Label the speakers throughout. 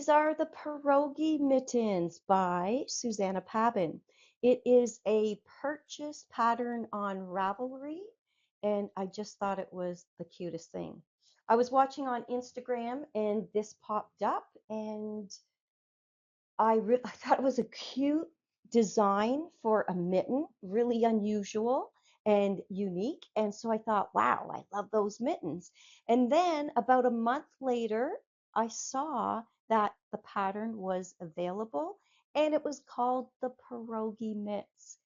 Speaker 1: These are the Pierogi Mittens by Zuzanna Pabin. It is a purchase pattern on Ravelry, and I just thought it was the cutest thing. I was watching on Instagram and this popped up, and I thought it was a cute design for a mitten, really unusual and unique. And so I thought, wow, I love those mittens. And then about a month later, I saw that the pattern was available and it was called the Pierogi Mitts.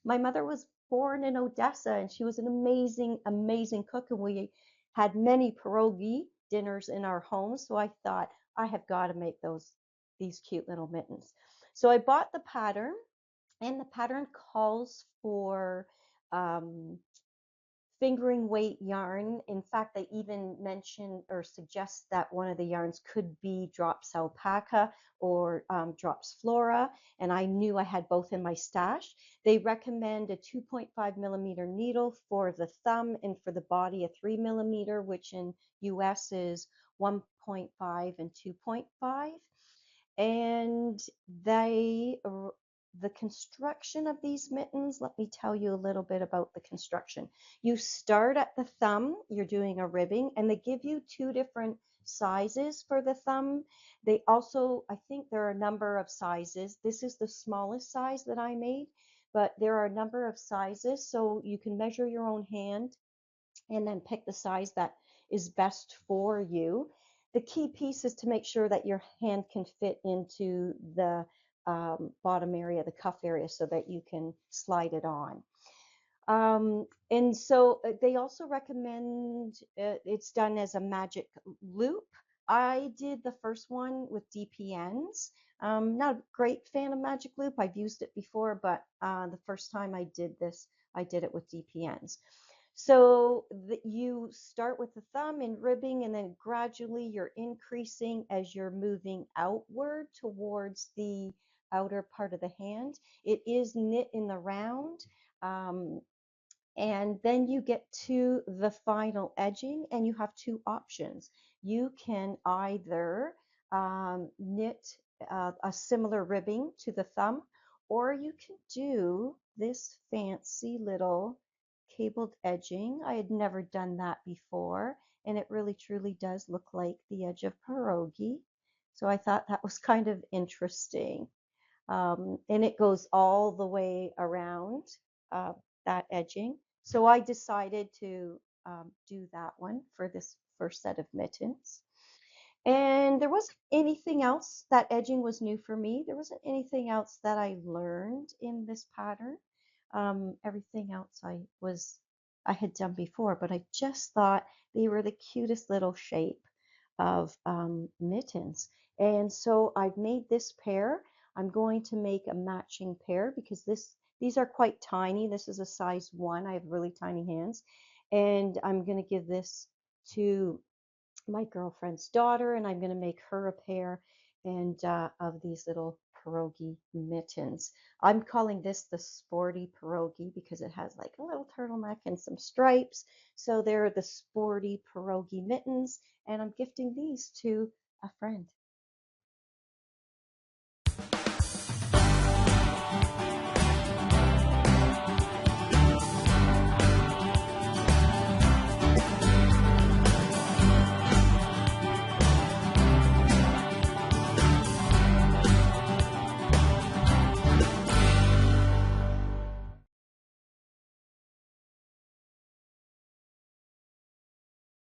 Speaker 1: My mother was born in Odessa and she was an amazing, amazing cook. And we had many pierogi dinners in our home. So I thought I have got to make these cute little mittens. So I bought the pattern, and the pattern calls for um, fingering weight yarn. In fact, they even mention or suggest that one of the yarns could be Drops Alpaca or Drops Flora, and I knew I had both in my stash. They recommend a 2.5 millimeter needle for the thumb, and for the body a 3 millimeter, which in US is 1.5 and 2.5. And the construction of these mittens, let me tell you a little bit about the construction. You start at the thumb, you're doing a ribbing, and they give you two different sizes for the thumb. They also, I think there are a number of sizes. This is the smallest size that I made, but there are a number of sizes, so you can measure your own hand and then pick the size that is best for you. The key piece is to make sure that your hand can fit into the bottom area, the cuff area, so that you can slide it on. And so they also recommend it's done as a magic loop. I did the first one with DPNs. Not a great fan of magic loop. I've used it before, but the first time I did this, I did it with DPNs. So you start with the thumb and ribbing, and then gradually you're increasing as you're moving outward towards the outer part of the hand. It is knit in the round. And then you get to the final edging, and you have two options. You can either knit a similar ribbing to the thumb, or you can do this fancy little cabled edging. I had never done that before, and it really truly does look like the edge of pierogi. So I thought that was kind of interesting. And it goes all the way around that edging. So I decided to do that one for this first set of mittens. And there wasn't anything else. That edging was new for me. There wasn't anything else that I learned in this pattern. Everything else I had done before, but I just thought they were the cutest little shape of mittens. And so I've made this pair. I'm going to make a matching pair because these are quite tiny. This is a size 1. I have really tiny hands. And I'm going to give this to my girlfriend's daughter, and I'm going to make her a pair and of these little pierogi mittens. I'm calling this the Sporti pierogi because it has like a little turtleneck and some stripes. So they're the Sporti pierogi mittens, and I'm gifting these to a friend.